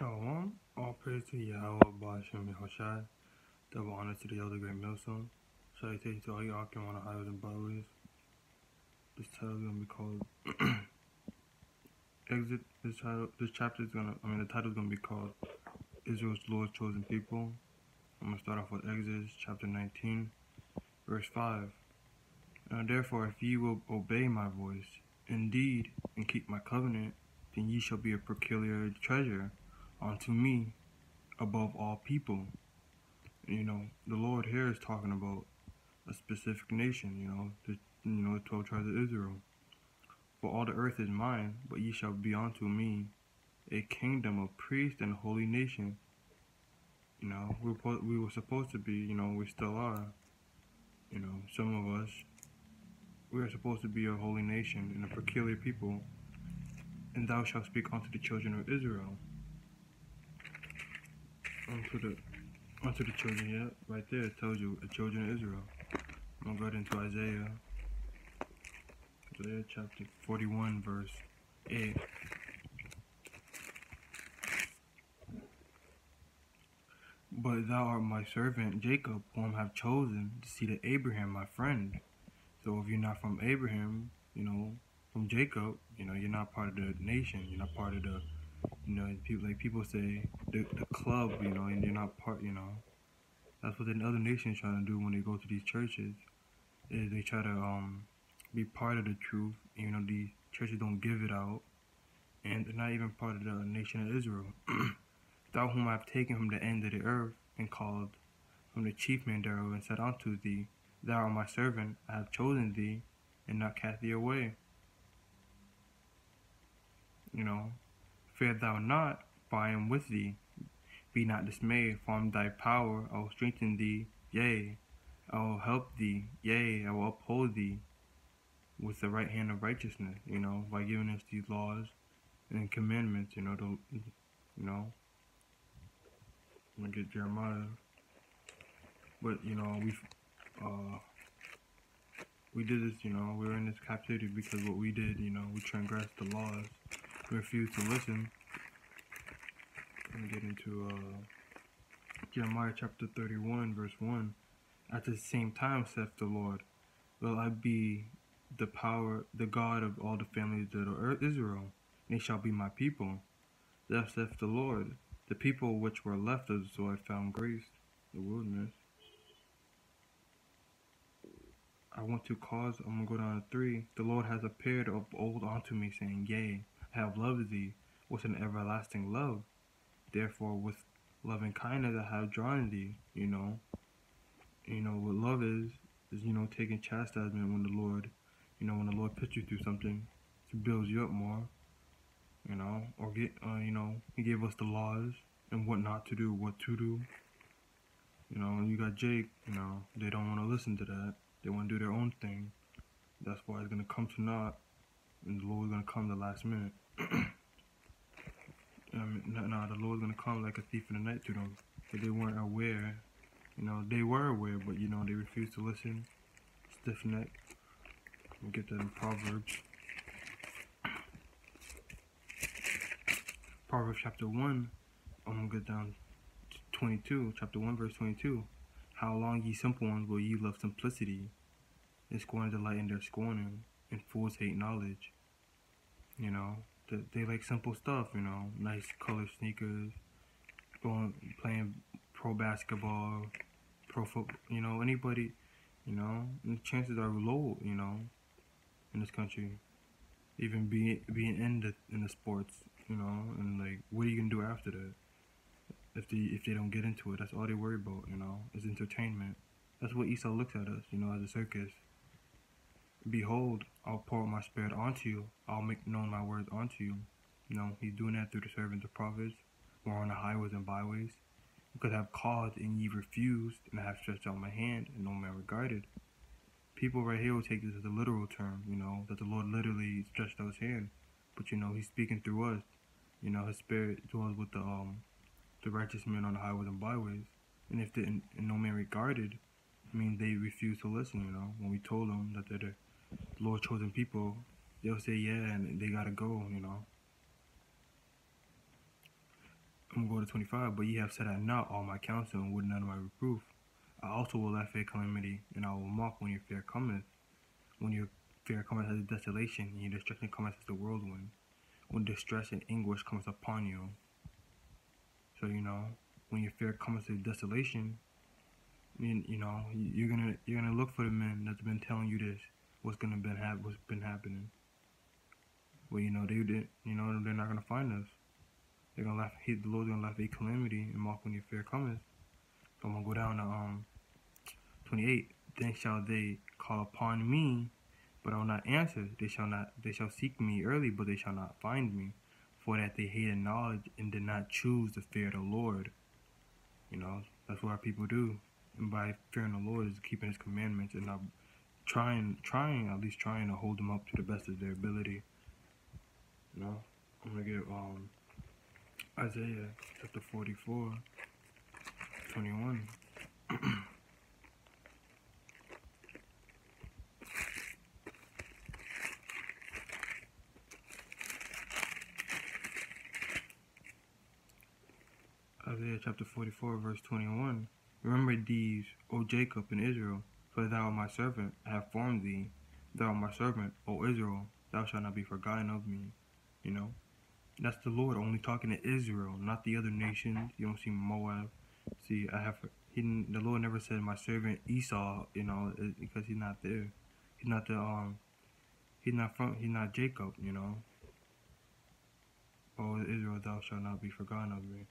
Shalom, all praise to Yahweh, Ba'ashem Yehoshai, double honor to the elder great millstone. Salutation to all you Akim on the highways and byways. This title is gonna be called Exit. This chapter is the title is gonna be called Israel's Lord's Chosen People. I'm gonna start off with Exodus chapter 19, verse 5. Therefore, if ye will obey my voice, indeed, and keep my covenant, then ye shall be a peculiar treasure unto me above all people. The Lord here is talking about a specific nation, the 12 tribes of Israel. For all the earth is mine, but ye shall be unto me a kingdom of priests and a holy nation. We were supposed to be, we still are. Some of us, we are supposed to be a holy nation and a peculiar people. And thou shalt speak unto the children of Israel. Unto the children, yeah, right there it tells you the children of Israel. I'm going to go into Isaiah chapter 41, verse 8. But thou art my servant Jacob, whom I have chosen, the seed of Abraham, my friend. So if you're not from Abraham, from Jacob, you're not part of the nation. You're not part of the, people say, the club, and you're not part, That's what the other nations trying to do when they go to these churches, is they try to be part of the truth. These churches don't give it out, and they're not even part of the nation of Israel. Thou whom I have taken from the end of the earth, and called from the chief man thereof, and said unto thee, Thou art my servant, I have chosen thee, and not cast thee away. Fear thou not, for I am with thee. Be not dismayed, for in thy power I will strengthen thee, yea, I will help thee, yea, I will uphold thee with the right hand of righteousness, by giving us these laws and commandments, I'm gonna get Jeremiah. But, we did this, we were in this captivity because what we did, we transgressed the laws, we refused to listen. I'm gonna get into Jeremiah chapter 31, verse 1. At the same time, saith the Lord, will I be the God of all the families of Israel, and they shall be my people. Thus saith the Lord, the people which were left of the sword found grace, the wilderness. I'm gonna go down to 3. The Lord has appeared of old unto me, saying, Yea, I have loved thee with an everlasting love. Therefore, with loving kindness I have drawn thee, what love is, taking chastisement when the Lord puts you through something to build you up more, or He gave us the laws and what not to do, what to do. You got Jake, they don't want to listen to that. They want to do their own thing. That's why it's going to come to naught, and the Lord's going to come the last minute. The Lord's going to come like a thief in the night to them. But they weren't aware. They were aware, but, they refused to listen. Stiff-necked. We'll get that in Proverbs. Proverbs chapter 1, I'm going to get down to 22. Chapter 1, verse 22. How long, ye simple ones, will ye love simplicity? They scorn delight in their scorning, and fools hate knowledge. They like simple stuff, nice color sneakers, playing pro basketball, pro football, anybody, and the chances are low, in this country, even being in the sports, and like, what are you gonna do after that? If they don't get into it, that's all they worry about, is entertainment. That's what Esau looks at us, as a circus. Behold, I'll pour my spirit onto you. I'll make known my words unto you. He's doing that through the servants of prophets, who are on the highways and byways. Because I have called and ye refused, and I have stretched out my hand, and no man regarded. People right here will take this as a literal term, that the Lord literally stretched out his hand. But, he's speaking through us. His spirit dwells with the righteous men on the highways and byways. And if and no man regarded, they refused to listen, when we told them that they're the Lord chosen people, they'll say yeah, and they gotta go, I'm gonna go to 25. But ye have said at naught all my counsel, and would none of my reproof. I also will laugh at calamity, and I will mock when your fear cometh. When your fear cometh as a desolation, and your destruction cometh as the whirlwind. When distress and anguish cometh upon you. So when your fear cometh as desolation, you're gonna look for the men that's been telling you this, what's been happening. Well, they're not gonna find us. They're gonna laugh. The Lord's gonna laugh at calamity and mock when your fear cometh. So I'm gonna go down to 28. Then shall they call upon me, but I will not answer. They shall seek me early, but they shall not find me. For that they hated knowledge and did not choose the fear of the Lord. That's what our people do. And by fearing the Lord is keeping His commandments and not trying to hold them up to the best of their ability. I'm gonna get Isaiah chapter 44, 21. Isaiah chapter 44, verse 21. Remember these, O Jacob and Israel, for thou art my servant, I have formed thee. Thou art my servant, O Israel, thou shalt not be forgotten of me. That's the Lord only talking to Israel, not the other nations. You don't see Moab. See, the Lord never said my servant Esau, because he's not there. He's not he's not Jacob, O Israel, thou shalt not be forgotten of me.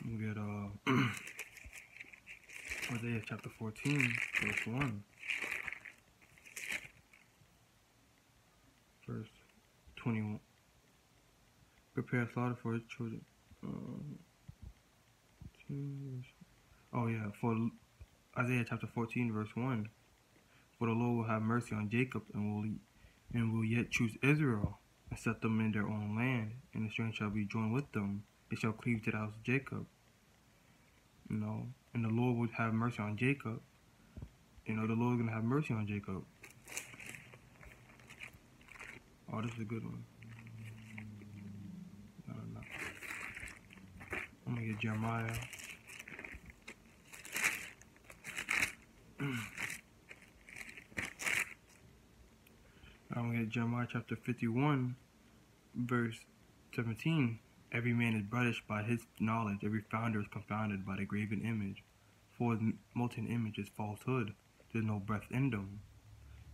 We get Isaiah chapter 14, verse 1. Verse 21. Prepare a slaughter for his children. For Isaiah chapter 14, verse 1. For the Lord will have mercy on Jacob and will yet choose Israel and set them in their own land, and the strength shall be joined with them. They shall cleave to the house of Jacob. And the Lord would have mercy on Jacob. The Lord's going to have mercy on Jacob. Oh, this is a good one. No. I'm going to get Jeremiah. I'm going to get Jeremiah chapter 51, verse 17. Every man is brutish by his knowledge. Every founder is confounded by the graven image. For the molten image is falsehood. There's no breath in them.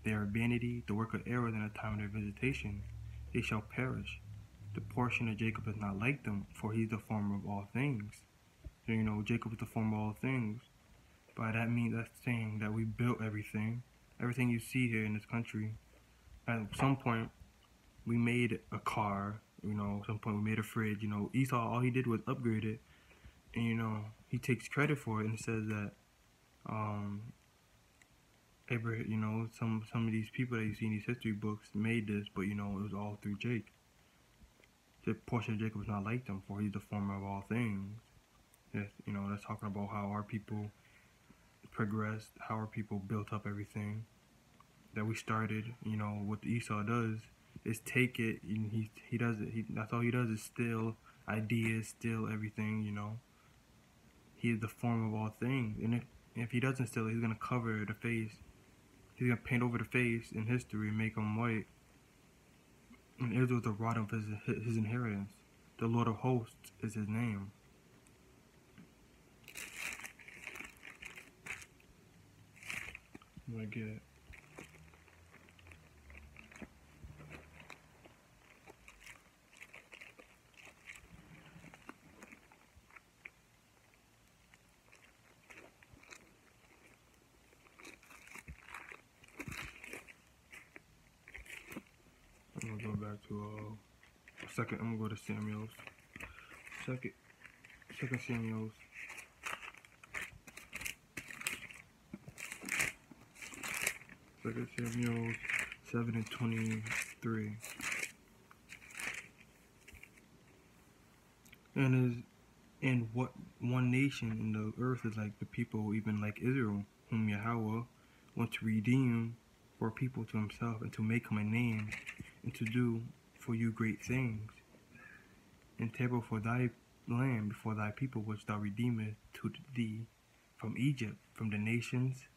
They are vanity, the work of errors in the time of their visitation. They shall perish. The portion of Jacob is not like them, for he's the former of all things. So, Jacob is the former of all things. By that means that's saying that we built everything. Everything you see here in this country. At some point, we made a car. At some point we made a fridge. Esau, all he did was upgrade it, and he takes credit for it and says that Abraham, some of these people that you see in these history books made this, but it was all through Jake. The portion of Jacob is not like them, for he's the former of all things. Yes, that's talking about how our people progressed, how our people built up everything that we started. What Esau does is take it, and he does it. That's all he does is steal ideas, steal everything. He is the form of all things, and if he doesn't steal it, he's gonna cover the face. He's gonna paint over the face in history and make him white. And Israel is the rod of his inheritance. The Lord of hosts is his name. I'm gonna get it. I'm gonna go back to second. I'm gonna go to Samuel's. Second Samuel's. Second Samuel 7:23. And what one nation in the earth is like the people, even like Israel, whom Yahweh wants to redeem for a people to himself, and to make him a name, and to do for you great things. and table for thy land before thy people which thou redeemest to thee from Egypt, from the nations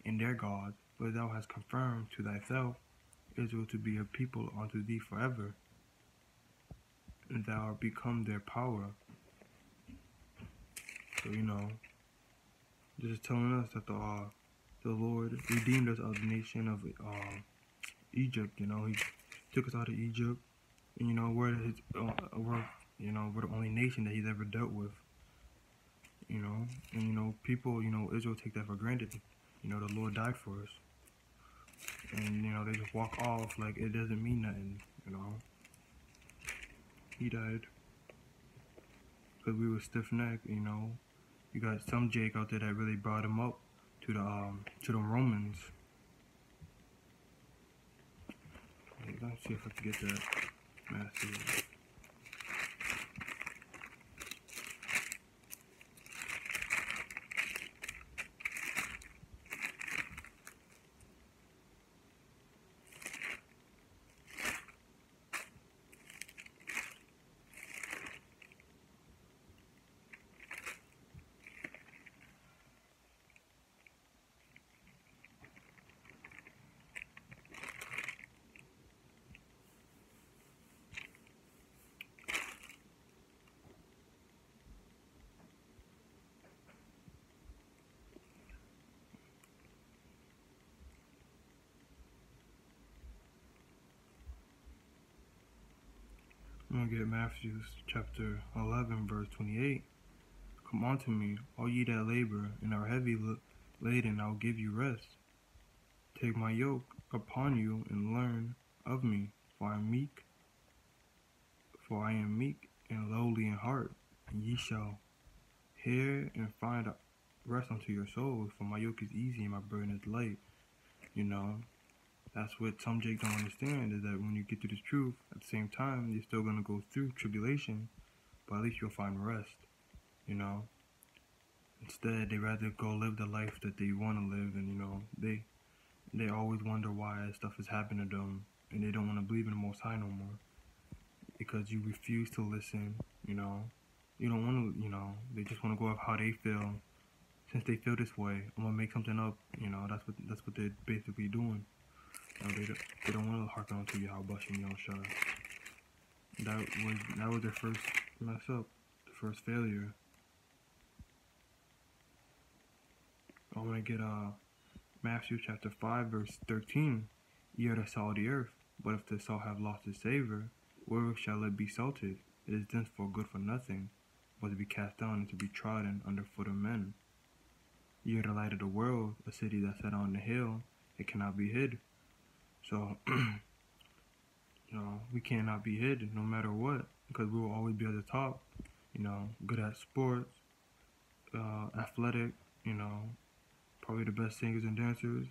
and their gods, but thou hast confirmed to thyself Israel to be a people unto thee forever, and thou art become their power. So, this is telling us that the Lord redeemed us out of the nation of Egypt. He took us out of Egypt, and we're we're the only nation that He's ever dealt with. And people, Israel take that for granted. The Lord died for us, and they just walk off like it doesn't mean nothing. He died because we were stiff-necked. You got some Jake out there that really brought him up to the Romans. Let's see if I can get that Matthew. I'm going to get Matthew chapter 11, verse 28. Come unto me, all ye that labor and are heavy laden, I will give you rest. Take my yoke upon you and learn of me, for I am meek and lowly in heart, and ye shall hear and find rest unto your souls. For my yoke is easy and my burden is light. That's what some Jake don't understand, is that when you get to this truth, at the same time, you're still going to go through tribulation, but at least you'll find rest, Instead, they rather go live the life that they want to live, and, they always wonder why stuff is happening to them, and they don't want to believe in the Most High no more, because you refuse to listen, You don't want to, they just want to go off how they feel. Since they feel this way, I'm going to make something up, that's what they're basically doing. They don't want to hearken onto Yahweh Shem Yahushua. That was their first mess up, the first failure. I want to get Matthew chapter 5, verse 13. Ye are the salt of the earth, but if the salt have lost its savor, wherewith shall it be salted? It is thenceforth good for nothing, but to be cast down and to be trodden under foot of men. Ye are the light of the world, a city that set on the hill, it cannot be hid. So, we cannot be hid no matter what, because we will always be at the top, good at sports, athletic, probably the best singers and dancers.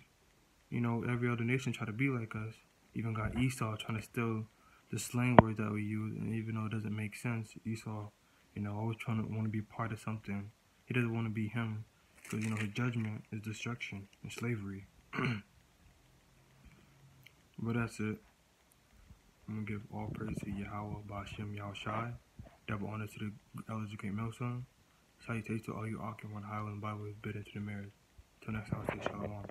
Every other nation try to be like us. Even got Esau trying to steal the slang words that we use, and even though it doesn't make sense, Esau, always want to be part of something. He doesn't want to be him, because, his judgment is destruction and slavery. But that's it. I'm going to give all praise to Yahweh, Ba'ashem, Yahushai. Double honor to the elders of Great Millstone. Salutations to all you Akim on Highland Bible is bidden to the marriage. Till next time, say Shalom.